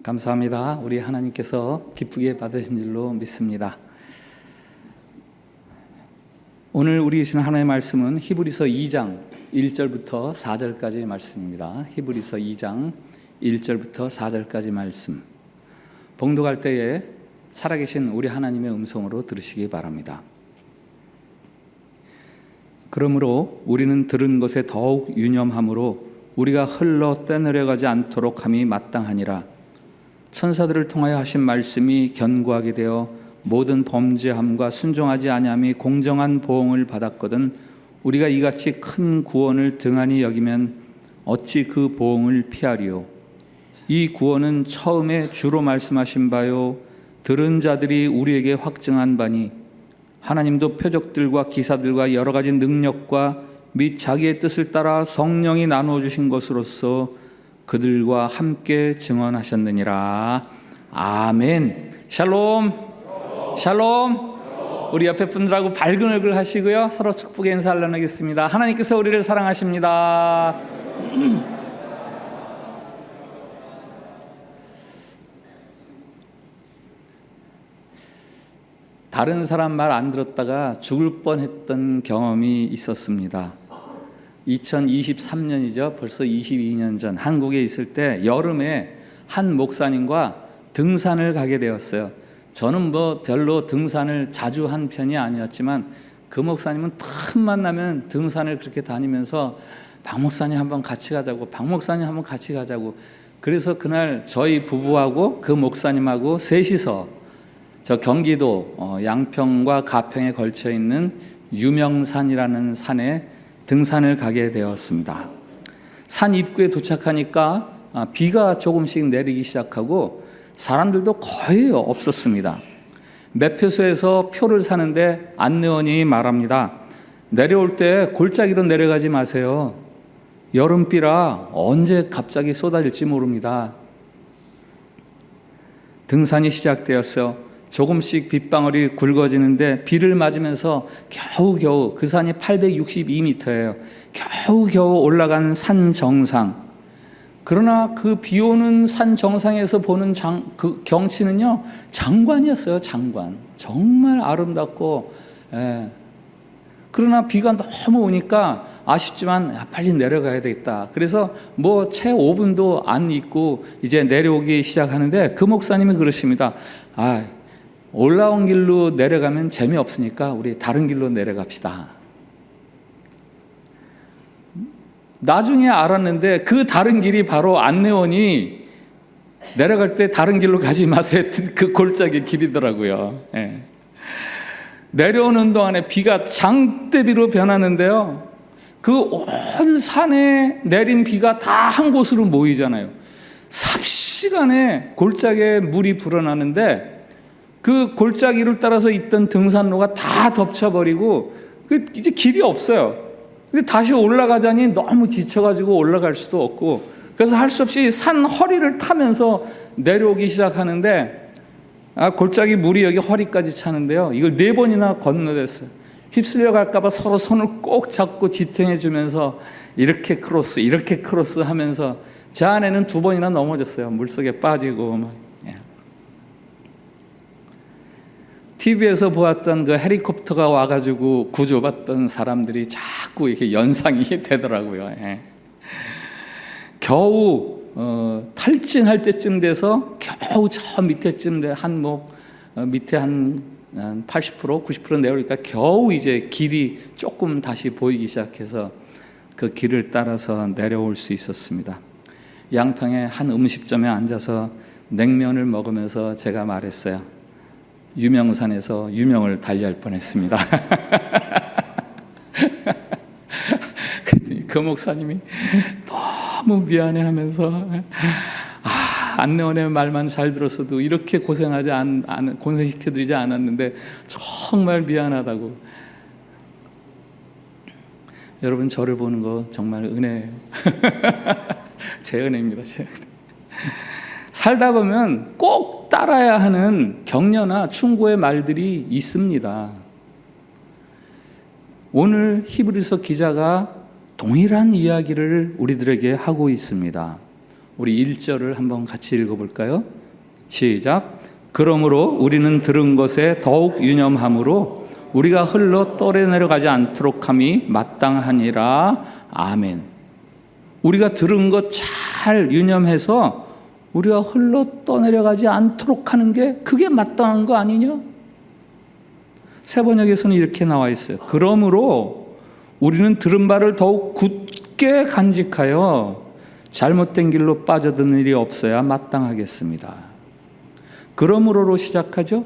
감사합니다. 우리 하나님께서 기쁘게 받으신 줄로 믿습니다. 오늘 우리 주신 하나님의 말씀은 히브리서 2장 1절부터 4절까지의 말씀입니다. 히브리서 2장 1절부터 4절까지 말씀. 봉독할 때에 살아계신 우리 하나님의 음성으로 들으시기 바랍니다. 그러므로 우리는 들은 것에 더욱 유념함으로 우리가 흘러 떠내려가지 않도록 함이 마땅하니라. 천사들을 통하여 하신 말씀이 견고하게 되어 모든 범죄함과 순종하지 아니함이 공정한 보응을 받았거든 우리가 이같이 큰 구원을 등한히 여기면 어찌 그 보응을 피하리요. 이 구원은 처음에 주로 말씀하신 바요 들은 자들이 우리에게 확증한 바니 하나님도 표적들과 기사들과 여러 가지 능력과 및 자기의 뜻을 따라 성령이 나누어 주신 것으로서 그들과 함께 증언하셨느니라. 아멘. 샬롬. 샬롬. 우리 옆에 분들하고 밝은 얼굴 하시고요, 서로 축복의 인사를 나누겠습니다. 하나님께서 우리를 사랑하십니다. 다른 사람 말 안 들었다가 죽을 뻔했던 경험이 있었습니다. 2023년이죠. 벌써 22년 전 한국에 있을 때 여름에 한 목사님과 등산을 가게 되었어요. 저는 별로 등산을 자주 한 편이 아니었지만 그 목사님은 틈만 나면 등산을 그렇게 다니면서 박 목사님 한번 같이 가자고, 박 목사님 한번 같이 가자고. 그래서 그날 저희 부부하고 그 목사님하고 셋이서 저 경기도 양평과 가평에 걸쳐 있는 유명산이라는 산에 등산을 가게 되었습니다. 산 입구에 도착하니까 비가 조금씩 내리기 시작하고 사람들도 거의 없었습니다. 매표소에서 표를 사는데 안내원이 말합니다. 내려올 때 골짜기로 내려가지 마세요. 여름비라 언제 갑자기 쏟아질지 모릅니다. 등산이 시작되었어요. 조금씩 빗방울이 굵어지는데 비를 맞으면서 겨우겨우, 그 산이 862m예요. 겨우겨우 올라간 산 정상. 그러나 그 비 오는 산 정상에서 보는 그 경치는요, 장관이었어요. 장관. 정말 아름답고, 그러나 비가 너무 오니까 아쉽지만 빨리 내려가야 되겠다. 그래서 채 5분도 안 있고 이제 내려오기 시작하는데 그 목사님이 그러십니다. 올라온 길로 내려가면 재미없으니까 우리 다른 길로 내려갑시다. 나중에 알았는데 그 다른 길이 바로 안내원이 내려갈 때 다른 길로 가지 마세요 그 골짜기 길이더라고요. 내려오는 동안에 비가 장대비로 변하는데요, 그 온 산에 내린 비가 다 한 곳으로 모이잖아요. 삽시간에 골짜기에 물이 불어나는데 그 골짜기를 따라서 있던 등산로가 다 덮쳐버리고 이제 길이 없어요. 근데 다시 올라가자니 너무 지쳐가지고 올라갈 수도 없고, 그래서 할 수 없이 산 허리를 타면서 내려오기 시작하는데 골짜기 물이 여기 허리까지 차는데요, 이걸 4번이나 건너댔어요. 휩쓸려 갈까봐 서로 손을 꼭 잡고 지탱해 주면서 이렇게 크로스 하면서 제 아내는 2번이나 넘어졌어요. 물속에 빠지고 TV에서 보았던 그 헬리콥터가 와가지고 구조받던 사람들이 자꾸 이렇게 연상이 되더라고요. 겨우 탈진할 때쯤 돼서 겨우 저 밑에쯤 돼 밑에 한 80%, 90% 내려오니까 겨우 이제 길이 조금 다시 보이기 시작해서 그 길을 따라서 내려올 수 있었습니다. 양평의 한 음식점에 앉아서 냉면을 먹으면서 제가 말했어요. 유명산에서 유명을 달리할 뻔했습니다. 그 목사님이 너무 미안해하면서 안내원의 말만 잘 들었어도 이렇게 고생시켜드리지 않았는데 정말 미안하다고. 여러분, 저를 보는 거 정말 은혜예요. 제 은혜입니다. 제 은혜. 살다 보면 꼭 따라야 하는 격려나 충고의 말들이 있습니다. 오늘 히브리서 기자가 동일한 이야기를 우리들에게 하고 있습니다. 우리 1절을 한번 같이 읽어볼까요? 시작. 그러므로 우리는 들은 것에 더욱 유념함으로 우리가 흘러 떠내려가지 않도록 함이 마땅하니라. 아멘. 우리가 들은 것 잘 유념해서 우리가 흘러 떠내려가지 않도록 하는 게 그게 마땅한 거 아니냐? 새 번역에서는 이렇게 나와 있어요. 그러므로 우리는 들은 바를 더욱 굳게 간직하여 잘못된 길로 빠져드는 일이 없어야 마땅하겠습니다. 그러므로로 시작하죠.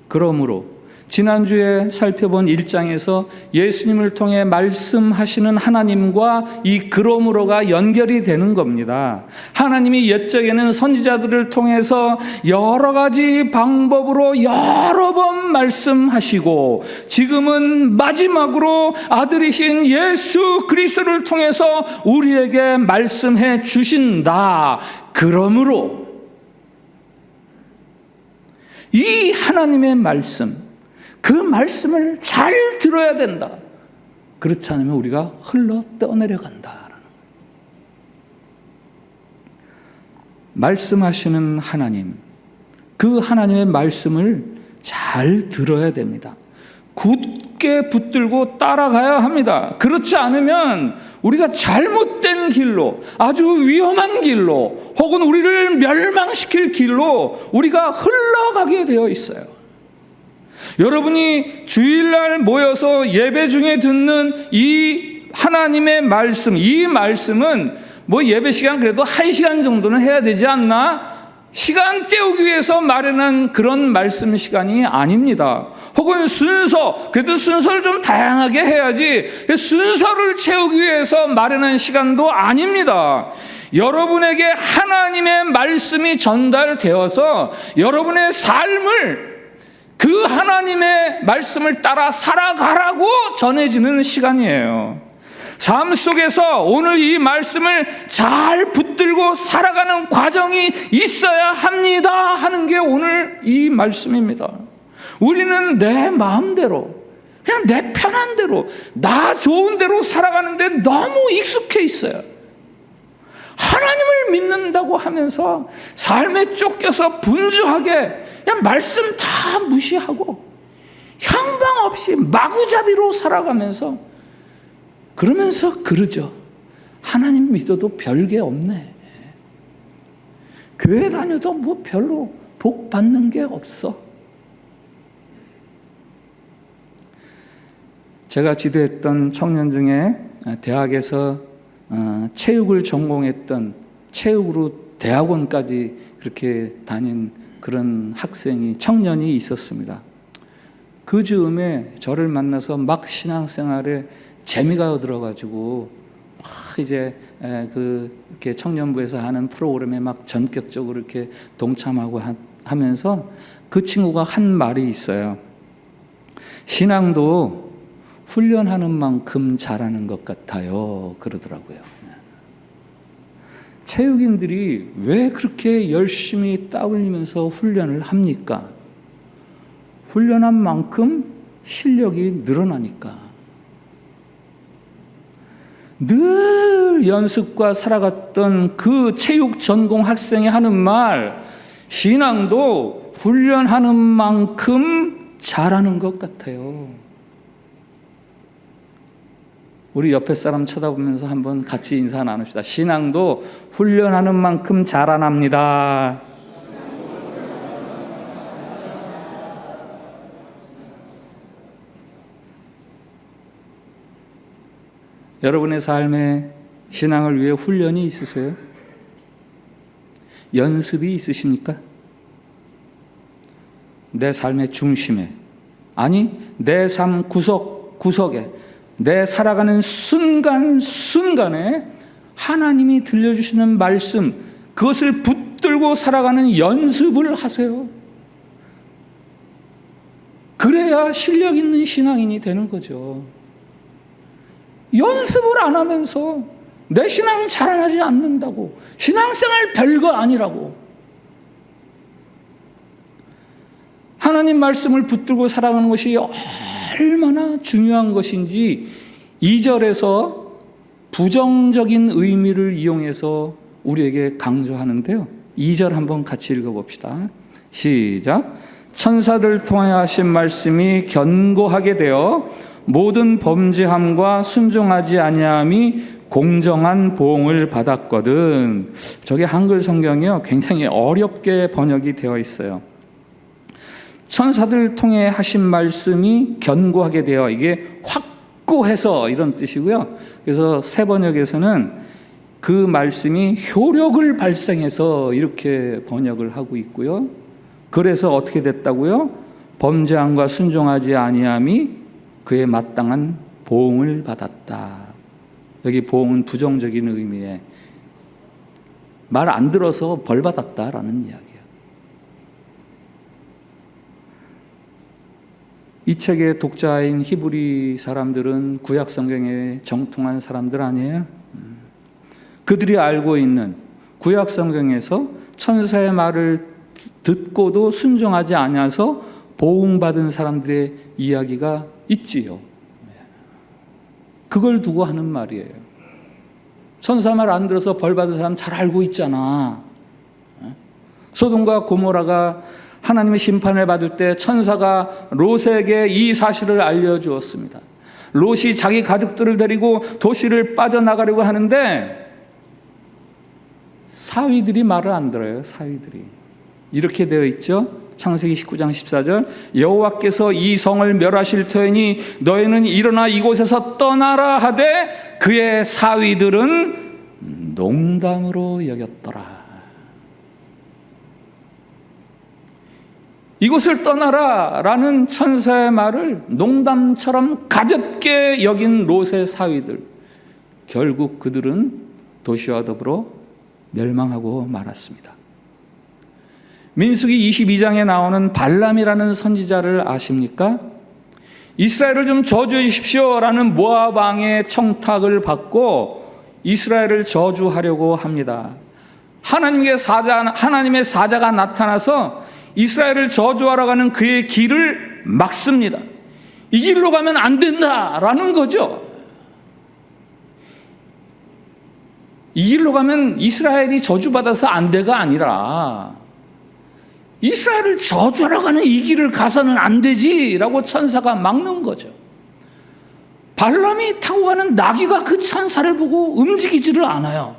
그러므로 지난주에 살펴본 1장에서 예수님을 통해 말씀하시는 하나님과 이 그러므로가 연결이 되는 겁니다. 하나님이 옛적에는 선지자들을 통해서 여러 가지 방법으로 여러 번 말씀하시고 지금은 마지막으로 아들이신 예수 그리스도를 통해서 우리에게 말씀해 주신다. 그러므로 이 하나님의 말씀, 그 말씀을 잘 들어야 된다. 그렇지 않으면 우리가 흘러 떠내려간다. 말씀하시는 하나님, 그 하나님의 말씀을 잘 들어야 됩니다. 굳게 붙들고 따라가야 합니다. 그렇지 않으면 우리가 잘못된 길로, 아주 위험한 길로, 혹은 우리를 멸망시킬 길로 우리가 흘러가게 되어 있어요. 여러분이 주일날 모여서 예배 중에 듣는 이 하나님의 말씀, 이 말씀은 뭐 예배 시간 그래도 1시간 정도는 해야 되지 않나? 시간 때우기 위해서 마련한 그런 말씀 시간이 아닙니다. 혹은 순서, 그래도 순서를 좀 다양하게 해야지 순서를 채우기 위해서 마련한 시간도 아닙니다. 여러분에게 하나님의 말씀이 전달되어서 여러분의 삶을 그 하나님의 말씀을 따라 살아가라고 전해지는 시간이에요. 삶 속에서 오늘 이 말씀을 잘 붙들고 살아가는 과정이 있어야 합니다 하는 게 오늘 이 말씀입니다. 우리는 내 마음대로, 그냥 내 편한 대로, 나 좋은 대로 살아가는데 너무 익숙해 있어요. 하나님을 믿는다고 하면서 삶에 쫓겨서 분주하게 그냥 말씀 다 무시하고 향방 없이 마구잡이로 살아가면서 그러면서 그러죠. 하나님 믿어도 별게 없네. 교회 다녀도 뭐 별로 복 받는 게 없어. 제가 지도했던 청년 중에 대학에서 체육을 전공했던, 체육으로 대학원까지 그렇게 다닌 그런 학생이, 청년이 있었습니다. 그 즈음에 저를 만나서 막 신앙생활에 재미가 들어가지고 막 이제 이렇게 청년부에서 하는 프로그램에 막 전격적으로 이렇게 동참하고 하면서 그 친구가 한 말이 있어요. 신앙도 훈련하는 만큼 잘하는 것 같아요. 그러더라고요. 체육인들이 왜 그렇게 열심히 땀 흘리면서 훈련을 합니까? 훈련한 만큼 실력이 늘어나니까. 늘 연습과 살아갔던 그 체육 전공 학생이 하는 말, 신앙도 훈련하는 만큼 잘하는 것 같아요. 우리 옆에 사람 쳐다보면서 한번 같이 인사 나눕시다. 신앙도 훈련하는 만큼 자라납니다. 여러분의 삶에 신앙을 위해 훈련이 있으세요? 연습이 있으십니까? 내 삶의 중심에, 아니 내 삶 구석구석에, 내 살아가는 순간순간에 하나님이 들려주시는 말씀, 그것을 붙들고 살아가는 연습을 하세요. 그래야 실력 있는 신앙인이 되는 거죠. 연습을 안 하면서 내 신앙 자라나지 않는다고, 신앙생활 별거 아니라고. 하나님 말씀을 붙들고 살아가는 것이 얼마나 중요한 것인지 2절에서 부정적인 의미를 이용해서 우리에게 강조하는데요. 2절 한번 같이 읽어봅시다. 시작. 천사들을 통하여 하신 말씀이 견고하게 되어 모든 범죄함과 순종하지 아니함이 공정한 보응을 받았거든. 저게 한글 성경이요, 굉장히 어렵게 번역이 되어 있어요. 천사들을 통해 하신 말씀이 견고하게 되어, 이게 확고해서 이런 뜻이고요. 그래서 새 번역에서는 그 말씀이 효력을 발생해서 이렇게 번역을 하고 있고요. 그래서 어떻게 됐다고요? 범죄함과 순종하지 아니함이 그에 마땅한 보응을 받았다. 여기 보응은 부정적인 의미에 말 안 들어서 벌 받았다라는 이야기예요. 이 책의 독자인 히브리 사람들은 구약 성경에 정통한 사람들 아니에요? 그들이 알고 있는 구약 성경에서 천사의 말을 듣고도 순종하지 않아서 보응받은 사람들의 이야기가 있지요. 그걸 두고 하는 말이에요. 천사 말 안 들어서 벌 받은 사람 잘 알고 있잖아. 소돔과 고모라가 하나님의 심판을 받을 때 천사가 롯에게 이 사실을 알려주었습니다. 롯이 자기 가족들을 데리고 도시를 빠져나가려고 하는데 사위들이 말을 안 들어요. 사위들이. 이렇게 되어 있죠. 창세기 19장 14절, 여호와께서 이 성을 멸하실 터이니 너희는 일어나 이곳에서 떠나라 하되 그의 사위들은 농담으로 여겼더라. 이곳을 떠나라 라는 천사의 말을 농담처럼 가볍게 여긴 롯의 사위들, 결국 그들은 도시와 더불어 멸망하고 말았습니다. 민수기 22장에 나오는 발람이라는 선지자를 아십니까? 이스라엘을 좀 저주해 주십시오 라는 모압 왕의 청탁을 받고 이스라엘을 저주하려고 합니다. 하나님의 사자가 나타나서 이스라엘을 저주하러 가는 그의 길을 막습니다. 이 길로 가면 안 된다라는 거죠. 이 길로 가면 이스라엘이 저주받아서 안 돼가 아니라 이스라엘을 저주하러 가는 이 길을 가서는 안 되지라고 천사가 막는 거죠. 발람이 타고 가는 나귀가 그 천사를 보고 움직이지를 않아요.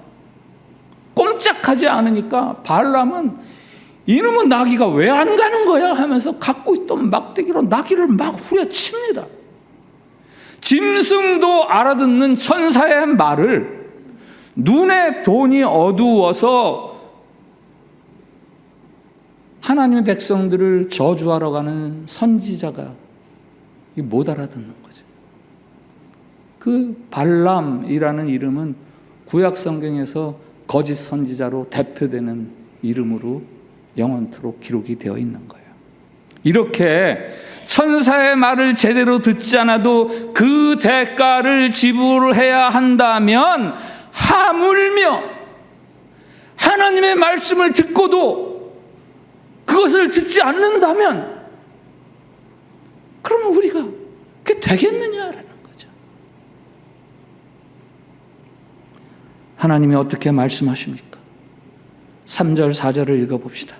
꼼짝하지 않으니까 발람은 이놈의 나귀가 왜 안 가는 거야 하면서 갖고 있던 막대기로 나귀를 막 후려칩니다. 짐승도 알아듣는 천사의 말을 눈에 돈이 어두워서 하나님의 백성들을 저주하러 가는 선지자가 못 알아듣는 거죠. 그 발람이라는 이름은 구약 성경에서 거짓 선지자로 대표되는 이름으로 영원토록 기록이 되어 있는 거예요. 이렇게 천사의 말을 제대로 듣지 않아도 그 대가를 지불해야 한다면, 하물며 하나님의 말씀을 듣고도 그것을 듣지 않는다면 그러면 우리가 그게 되겠느냐라는 거죠. 하나님이 어떻게 말씀하십니까? 3절 4절을 읽어봅시다.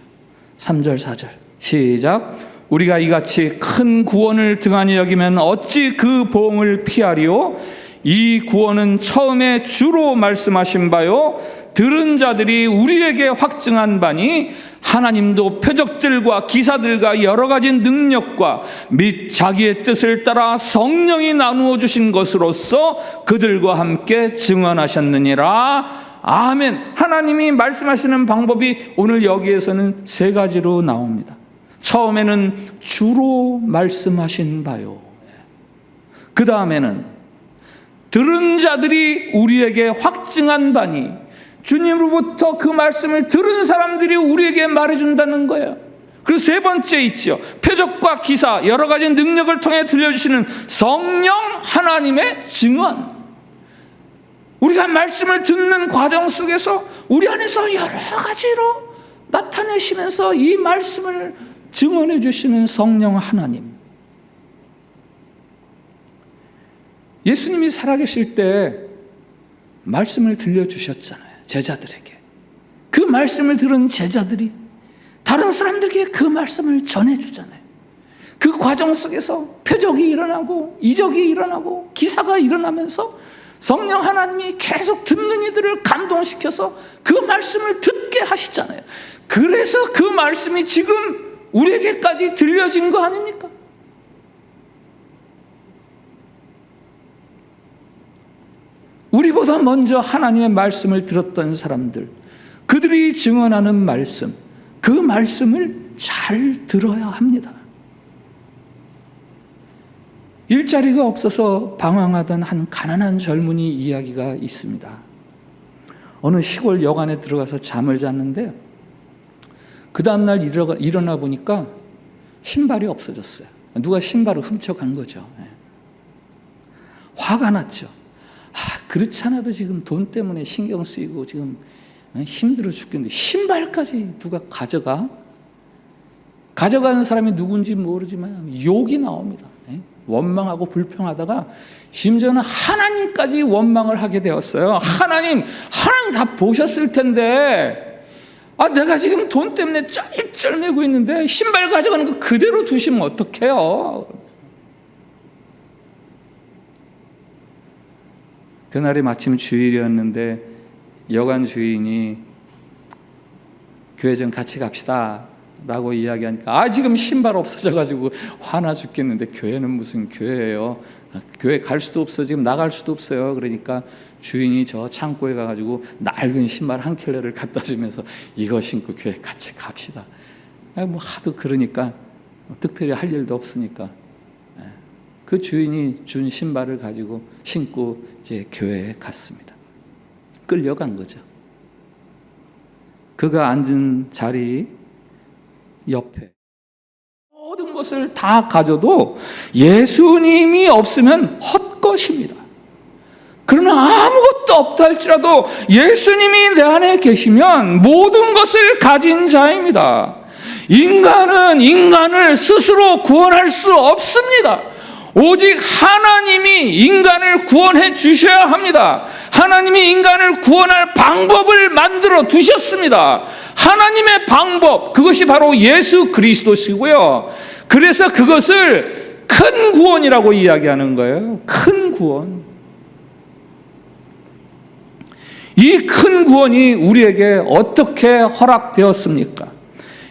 3절 4절 시작. 우리가 이같이 큰 구원을 등한히 여기면 어찌 그 보응을 피하리요? 이 구원은 처음에 주로 말씀하신 바요 들은 자들이 우리에게 확증한 바니 하나님도 표적들과 기사들과 여러 가지 능력과 및 자기의 뜻을 따라 성령이 나누어 주신 것으로서 그들과 함께 증언하셨느니라. 아멘. 하나님이 말씀하시는 방법이 오늘 여기에서는 세 가지로 나옵니다. 처음에는 주로 말씀하신 바요. 그 다음에는 들은 자들이 우리에게 확증한 바니, 주님으로부터 그 말씀을 들은 사람들이 우리에게 말해준다는 거예요. 그리고 세 번째 있죠. 표적과 기사, 여러 가지 능력을 통해 들려주시는 성령 하나님의 증언. 우리가 말씀을 듣는 과정 속에서 우리 안에서 여러 가지로 나타내시면서 이 말씀을 증언해 주시는 성령 하나님. 예수님이 살아계실 때 말씀을 들려주셨잖아요, 제자들에게. 그 말씀을 들은 제자들이 다른 사람들에게 그 말씀을 전해주잖아요. 그 과정 속에서 표적이 일어나고 이적이 일어나고 기사가 일어나면서 성령 하나님이 계속 듣는 이들을 감동시켜서 그 말씀을 듣게 하시잖아요. 그래서 그 말씀이 지금 우리에게까지 들려진 거 아닙니까? 우리보다 먼저 하나님의 말씀을 들었던 사람들, 그들이 증언하는 말씀, 그 말씀을 잘 들어야 합니다. 일자리가 없어서 방황하던 한 가난한 젊은이 이야기가 있습니다. 어느 시골 여관에 들어가서 잠을 잤는데 그 다음날 일어나 보니까 신발이 없어졌어요. 누가 신발을 훔쳐간 거죠. 화가 났죠. 그렇지 않아도 지금 돈 때문에 신경 쓰이고 지금 힘들어 죽겠는데 신발까지 누가 가져가는 사람이 누군지 모르지만 욕이 나옵니다. 원망하고 불평하다가 심지어는 하나님까지 원망을 하게 되었어요. 하나님 다 보셨을 텐데 내가 지금 돈 때문에 쩔쩔매고 있는데 신발 가져가는 거 그대로 두시면 어떡해요? 그날이 마침 주일이었는데 여관 주인이 교회 좀 같이 갑시다 라고 이야기하니까 지금 신발 없어져가지고 화나 죽겠는데 교회는 무슨 교회예요? 교회 갈 수도 없어, 지금 나갈 수도 없어요. 그러니까 주인이 저 창고에 가가지고 낡은 신발 한 켤레를 갖다 주면서 이거 신고 교회 같이 갑시다. 하도 그러니까 특별히 할 일도 없으니까 그 주인이 준 신발을 가지고 신고 이제 교회에 갔습니다. 끌려간 거죠. 그가 앉은 자리 옆에 모든 것을 다 가져도 예수님이 없으면 헛것입니다. 그러나 아무것도 없다 할지라도 예수님이 내 안에 계시면 모든 것을 가진 자입니다. 인간은 인간을 스스로 구원할 수 없습니다. 오직 하나님이 인간을 구원해 주셔야 합니다. 하나님이 인간을 구원할 방법을 만들어 두셨습니다. 하나님의 방법, 그것이 바로 예수 그리스도시고요. 그래서 그것을 큰 구원이라고 이야기하는 거예요. 큰 구원. 이 큰 구원이 우리에게 어떻게 허락되었습니까?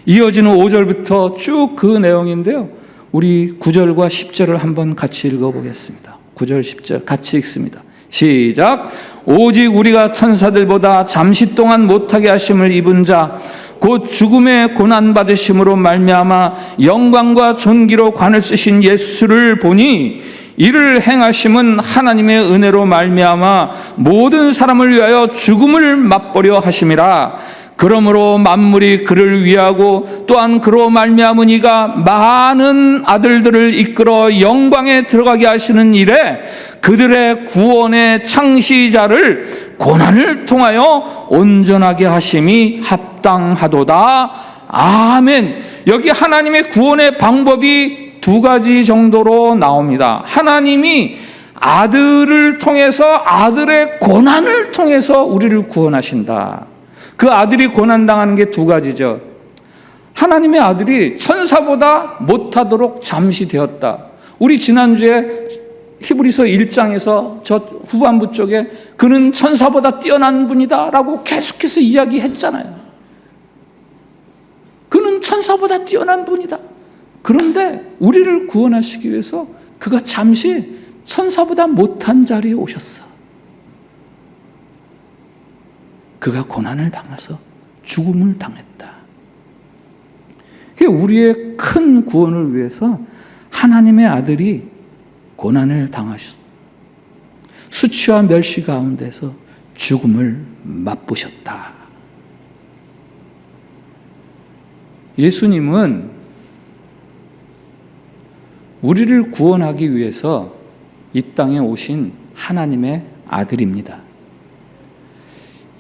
이어지는 5절부터 쭉 그 내용인데요. 우리 9절과 10절을 한번 같이 읽어보겠습니다. 9절 10절 같이 읽습니다. 시작. 오직 우리가 천사들보다 잠시 동안 못하게 하심을 입은 자 곧 죽음의 고난받으심으로 말미암아 영광과 존귀로 관을 쓰신 예수를 보니 이를 행하심은 하나님의 은혜로 말미암아 모든 사람을 위하여 죽음을 맛보려 하심이라. 그러므로 만물이 그를 위하고 또한 그로 말미암은 이가 많은 아들들을 이끌어 영광에 들어가게 하시는 일에 그들의 구원의 창시자를 고난을 통하여 온전하게 하심이 합당하도다. 아멘. 여기 하나님의 구원의 방법이 두 가지 정도로 나옵니다. 하나님이 아들을 통해서, 아들의 고난을 통해서 우리를 구원하신다. 그 아들이 고난당하는 게 두 가지죠. 하나님의 아들이 천사보다 못하도록 잠시 되었다. 우리 지난주에 히브리서 1장에서 저 후반부 쪽에 그는 천사보다 뛰어난 분이다 라고 계속해서 이야기했잖아요. 그는 천사보다 뛰어난 분이다. 그런데 우리를 구원하시기 위해서 그가 잠시 천사보다 못한 자리에 오셨어. 그가 고난을 당해서 죽음을 당했다. 우리의 큰 구원을 위해서 하나님의 아들이 고난을 당하셨다. 수치와 멸시 가운데서 죽음을 맛보셨다. 예수님은 우리를 구원하기 위해서 이 땅에 오신 하나님의 아들입니다.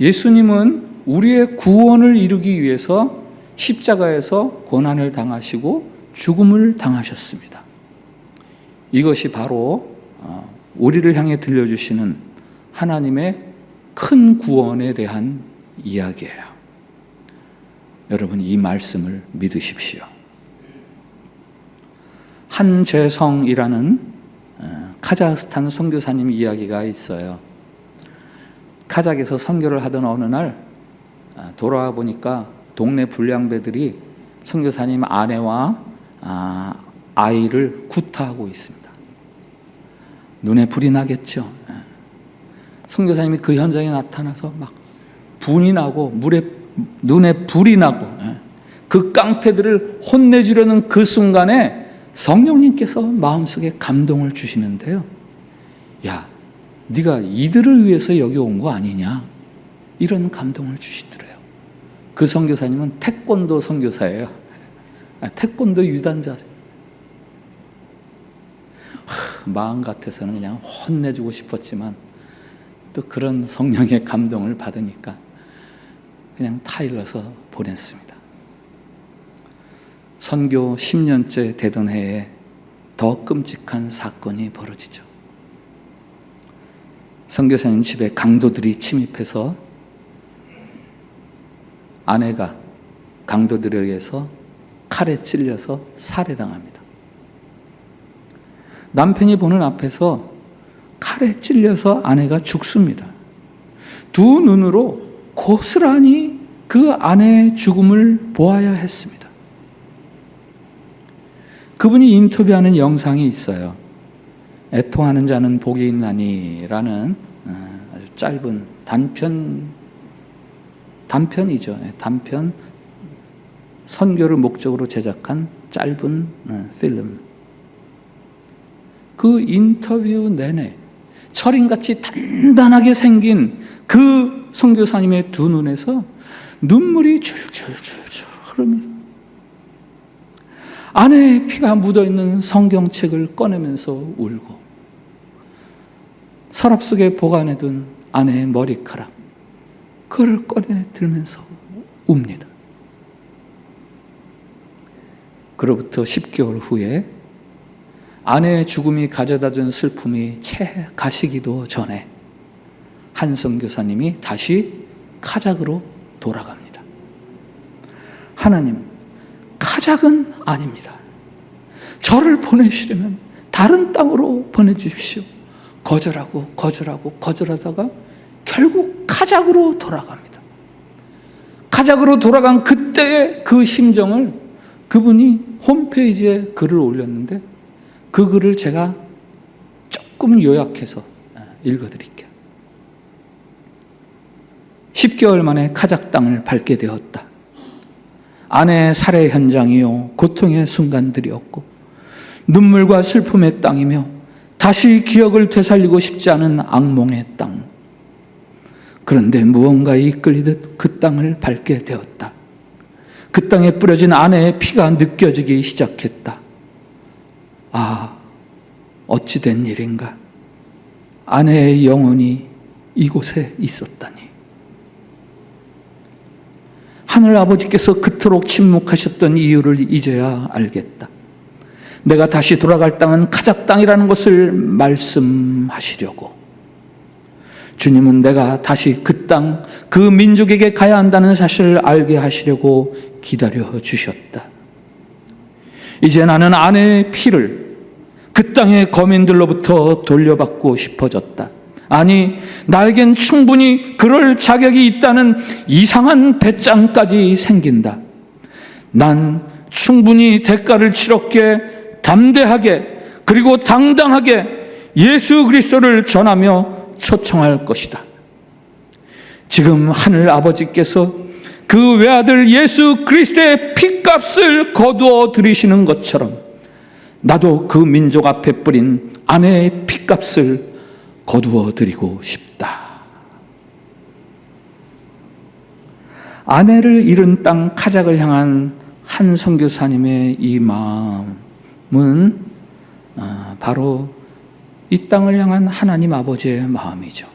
예수님은 우리의 구원을 이루기 위해서 십자가에서 고난을 당하시고 죽음을 당하셨습니다. 이것이 바로 우리를 향해 들려주시는 하나님의 큰 구원에 대한 이야기예요. 여러분, 이 말씀을 믿으십시오. 한재성이라는 카자흐스탄 선교사님 이야기가 있어요. 카자흐에서 선교를 하던 어느 날 돌아와 보니까 동네 불량배들이 선교사님 아내와 아이를 구타하고 있습니다. 눈에 불이 나겠죠. 선교사님이 그 현장에 나타나서 막 분이 나고 눈에 불이 나고 그 깡패들을 혼내주려는 그 순간에 성령님께서 마음속에 감동을 주시는데요. 야, 네가 이들을 위해서 여기 온 거 아니냐? 이런 감동을 주시더래요. 그 선교사님은 태권도 선교사예요. 태권도 유단자세요. 마음 같아서는 그냥 혼내주고 싶었지만 또 그런 성령의 감동을 받으니까 그냥 타일러서 보냈습니다. 선교 10년째 되던 해에 더 끔찍한 사건이 벌어지죠. 선교사님 집에 강도들이 침입해서 아내가 강도들에 의해서 칼에 찔려서 살해당합니다. 남편이 보는 앞에서 칼에 찔려서 아내가 죽습니다. 두 눈으로 고스란히 그 아내의 죽음을 보아야 했습니다. 그분이 인터뷰하는 영상이 있어요. 애통하는 자는 복이 있나니라는 아주 짧은 단편이죠. 단편 선교를 목적으로 제작한 짧은 필름. 그 인터뷰 내내 철인같이 단단하게 생긴 그 선교사님의 두 눈에서 눈물이 줄줄줄줄 흐릅니다. 아내의 피가 묻어있는 성경책을 꺼내면서 울고 서랍 속에 보관해둔 아내의 머리카락 그걸 꺼내 들면서 웁니다. 그로부터 10개월 후에 아내의 죽음이 가져다준 슬픔이 채 가시기도 전에 한 선교사님이 다시 카자흐로 돌아갑니다. 하나님, 카자흐는 아닙니다. 저를 보내시려면 다른 땅으로 보내주십시오. 거절하다가 결국 카자흐로 돌아갑니다. 카자흐로 돌아간 그때의 그 심정을 그분이 홈페이지에 글을 올렸는데 그 글을 제가 조금 요약해서 읽어드릴게요. 10개월 만에 카자흐 땅을 밟게 되었다. 아내의 살해 현장이요 고통의 순간들이었고 눈물과 슬픔의 땅이며 다시 기억을 되살리고 싶지 않은 악몽의 땅. 그런데 무언가에 이끌리듯 그 땅을 밟게 되었다. 그 땅에 뿌려진 아내의 피가 느껴지기 시작했다. 아, 어찌 된 일인가. 아내의 영혼이 이곳에 있었다니. 하늘 아버지께서 그토록 침묵하셨던 이유를 이제야 알겠다. 내가 다시 돌아갈 땅은 카자흐 땅이라는 것을 말씀하시려고. 주님은 내가 다시 그 땅, 그 민족에게 가야 한다는 사실을 알게 하시려고 기다려 주셨다. 이제 나는 아내의 피를 그 땅의 거민들로부터 돌려받고 싶어졌다. 아니, 나에겐 충분히 그럴 자격이 있다는 이상한 배짱까지 생긴다. 난 충분히 대가를 치렀기에 담대하게 그리고 당당하게 예수 그리스도를 전하며 초청할 것이다. 지금 하늘 아버지께서 그 외아들 예수 그리스도의 핏값을 거두어 들이시는 것처럼 나도 그 민족 앞에 뿌린 아내의 핏값을 거두어 드리고 싶다. 아내를 잃은 땅 카자흐를 향한 한 선교사님의 이 마음은 바로 이 땅을 향한 하나님 아버지의 마음이죠.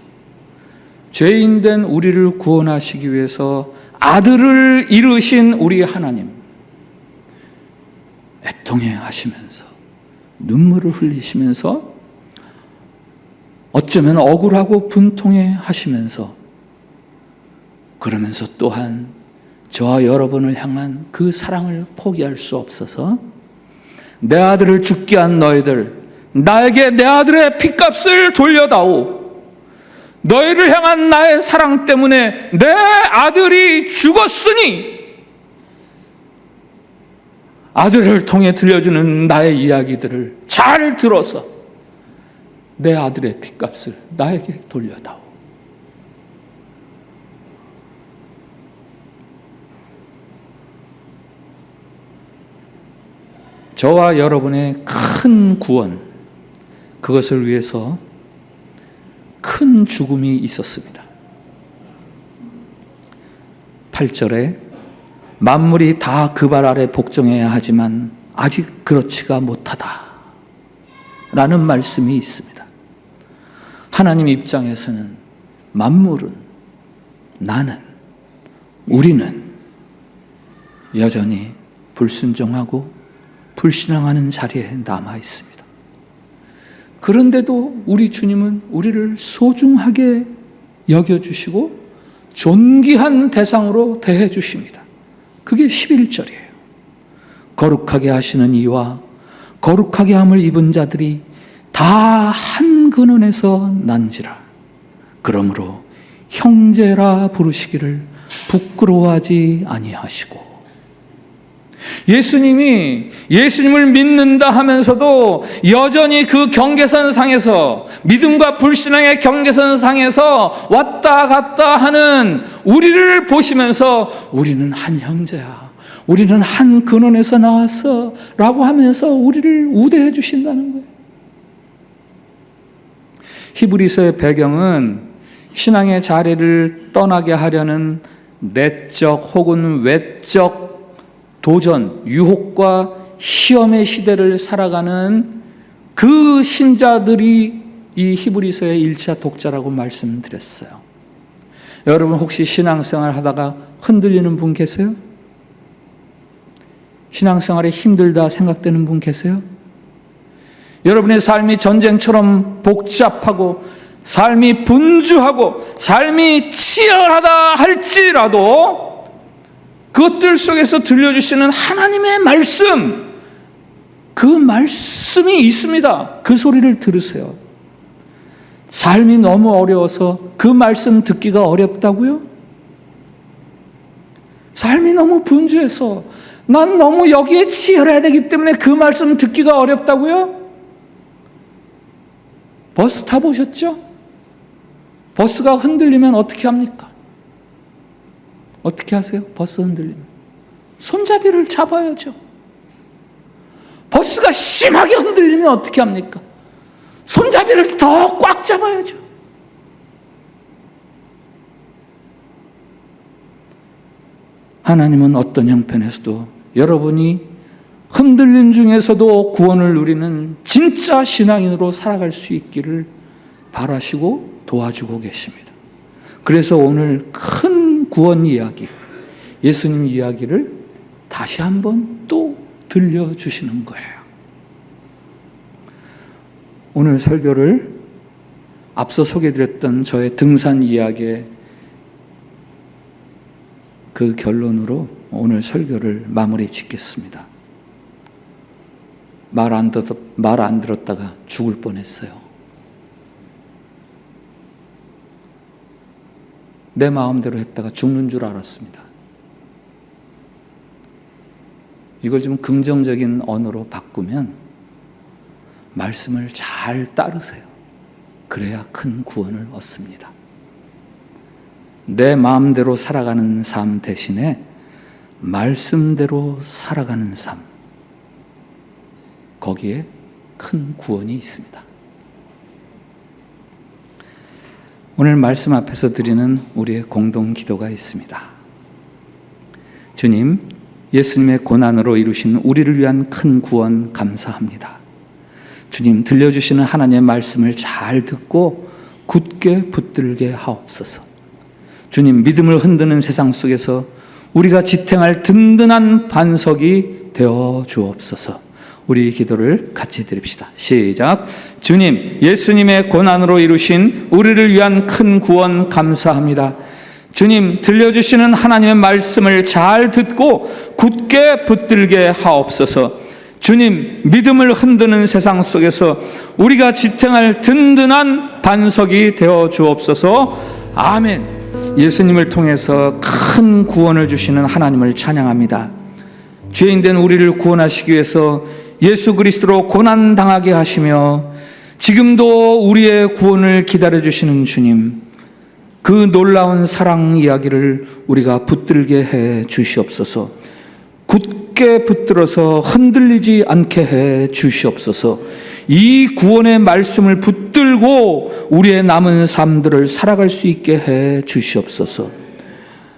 죄인된 우리를 구원하시기 위해서 아들을 잃으신 우리 하나님, 애통해 하시면서 눈물을 흘리시면서 어쩌면 억울하고 분통해 하시면서 그러면서 또한 저와 여러분을 향한 그 사랑을 포기할 수 없어서 내 아들을 죽게 한 너희들, 나에게 내 아들의 핏값을 돌려다오. 너희를 향한 나의 사랑 때문에 내 아들이 죽었으니 아들을 통해 들려주는 나의 이야기들을 잘 들어서 내 아들의 핏값을 나에게 돌려다오. 저와 여러분의 큰 구원, 그것을 위해서 큰 죽음이 있었습니다. 8절에 만물이 다 그 발 아래 복종해야 하지만 아직 그렇지가 못하다 라는 말씀이 있습니다. 하나님 입장에서는 만물은, 나는, 우리는 여전히 불순종하고 불신앙하는 자리에 남아 있습니다. 그런데도 우리 주님은 우리를 소중하게 여겨주시고 존귀한 대상으로 대해주십니다. 그게 11절이에요. 거룩하게 하시는 이와 거룩하게 함을 입은 자들이 다 한 근원에서 난지라. 그러므로 형제라 부르시기를 부끄러워하지 아니하시고. 예수님을 믿는다 하면서도 여전히 그 경계선 상에서, 믿음과 불신앙의 경계선 상에서 왔다 갔다 하는 우리를 보시면서 우리는 한 형제야, 우리는 한 근원에서 나왔어 라고 하면서 우리를 우대해 주신다는 거예요. 히브리서의 배경은 신앙의 자리를 떠나게 하려는 내적 혹은 외적 도전, 유혹과 시험의 시대를 살아가는 그 신자들이 이 히브리서의 1차 독자라고 말씀드렸어요. 여러분 혹시 신앙생활 하다가 흔들리는 분 계세요? 신앙생활이 힘들다 생각되는 분 계세요? 여러분의 삶이 전쟁처럼 복잡하고 삶이 분주하고 삶이 치열하다 할지라도 그것들 속에서 들려주시는 하나님의 말씀, 그 말씀이 있습니다. 그 소리를 들으세요. 삶이 너무 어려워서 그 말씀 듣기가 어렵다고요? 삶이 너무 분주해서 난 너무 여기에 치열해야 되기 때문에 그 말씀 듣기가 어렵다고요? 버스 타보셨죠? 버스가 흔들리면 어떻게 합니까? 어떻게 하세요? 버스 흔들리면 손잡이를 잡아야죠. 버스가 심하게 흔들리면 어떻게 합니까? 손잡이를 더 꽉 잡아야죠. 하나님은 어떤 형편에서도 여러분이 흔들림 중에서도 구원을 누리는 진짜 신앙인으로 살아갈 수 있기를 바라시고 도와주고 계십니다. 그래서 오늘 큰 구원 이야기, 예수님 이야기를 다시 한번 또 들려주시는 거예요. 오늘 설교를 앞서 소개해드렸던 저의 등산 이야기의 그 결론으로 오늘 설교를 마무리 짓겠습니다. 말 안 들었다가 죽을 뻔했어요. 내 마음대로 했다가 죽는 줄 알았습니다. 이걸 좀 긍정적인 언어로 바꾸면 말씀을 잘 따르세요. 그래야 큰 구원을 얻습니다. 내 마음대로 살아가는 삶 대신에 말씀대로 살아가는 삶, 거기에 큰 구원이 있습니다. 오늘 말씀 앞에서 드리는 우리의 공동 기도가 있습니다. 주님, 예수님의 고난으로 이루신 우리를 위한 큰 구원 감사합니다. 주님, 들려주시는 하나님의 말씀을 잘 듣고 굳게 붙들게 하옵소서. 주님, 믿음을 흔드는 세상 속에서 우리가 지탱할 든든한 반석이 되어 주옵소서. 우리 기도를 같이 드립시다. 시작. 주님, 예수님의 고난으로 이루신 우리를 위한 큰 구원 감사합니다. 주님, 들려주시는 하나님의 말씀을 잘 듣고 굳게 붙들게 하옵소서. 주님, 믿음을 흔드는 세상 속에서 우리가 지탱할 든든한 반석이 되어 주옵소서. 아멘. 예수님을 통해서 큰 구원을 주시는 하나님을 찬양합니다. 죄인된 우리를 구원하시기 위해서 예수 그리스도로 고난당하게 하시며 지금도 우리의 구원을 기다려주시는 주님, 그 놀라운 사랑 이야기를 우리가 붙들게 해 주시옵소서. 굳게 붙들어서 흔들리지 않게 해 주시옵소서. 이 구원의 말씀을 붙들고 우리의 남은 삶들을 살아갈 수 있게 해 주시옵소서.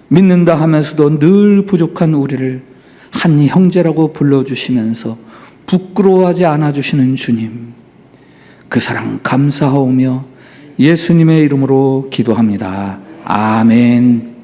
믿는다 하면서도 늘 부족한 우리를 한 형제라고 불러주시면서 부끄러워하지 않아주시는 주님, 그 사랑 감사하오며 예수님의 이름으로 기도합니다. 아멘.